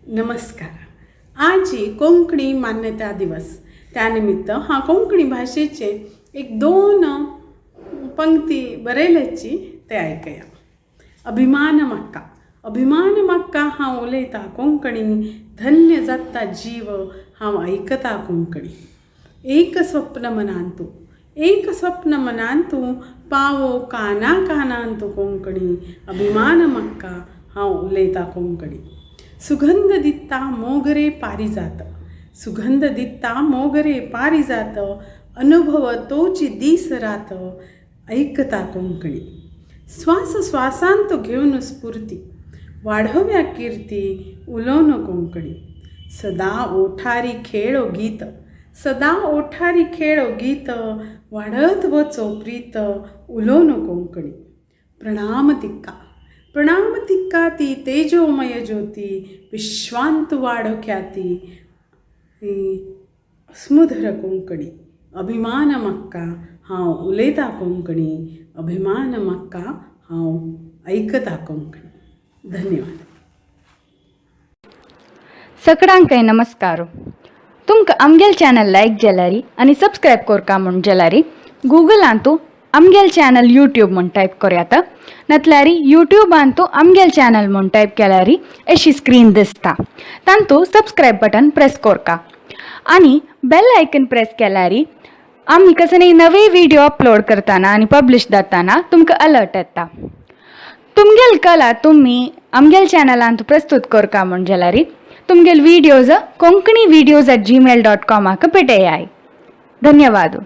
नमस्कार. आज कोंकणी मान्यता दिवस. त्यानिमित्त हा कोंकणी भाषेचे एक दोन पंक्ती बरयल्याची ते ऐकूया. अभिमान म्हाका हांव उलयता कोंकणी, धन्य जाता जीव हांव ऐकता कोंकणी. एक स्वप्न मनांतू पावो काना कानांतू कोंकणी. अभिमान म्हाका हांव उलयता कोंकणी. सुगंध दिता मोगरे पारिजात, अनुभव तोची दीस रात ऐकता कोंकणी. श्वास श्वासांत घेऊन स्फूर्ती, वाढव्या कीर्ती उलोवन कोंकणी. सदा ओठारी खेळो गीत, वाढत वचो प्रीत उलोवन कोंकणी. प्रणाम तिक्का ती तेजोमय ज्योती, विश्वांत वाढो ख्याती स्मुधर कोंकणी. अभिमान म्हाका हांव उलयता कोंकणी. अभिमान म्हाका हांव ऐकता कोंकणी. धन्यवाद. सगळ्यांक नमस्कार. तुमकां आमगेल चॅनल लायक जाल्यारी आनी सबस्क्रायब करका म्हण जाल्यारी गुगलांतू आमगेल चॅनल यूट्यूब म्हण टायप करात, नातल्यारी यूट्यूबांतू आमगेल चॅनल म्हण टायप केल्यारी अशी स्क्रीन दिसता. तांतू सबस्क्रायब बटन प्रेस करका आनी बेल आयकन प्रेस केल्यारी आमी कसले नवे व्हिडिओ अपलोड करतना आनी पब्लिश जातना तुमकां अलर्ट येता. तुमगेल कला तुम्ही आमगेल चॅनलांत प्रस्तुत करका म्हण जाल्यारी तुमगेल व्हिडिओज konkanivideos@gmail.com पेटयाय. धन्यवाद.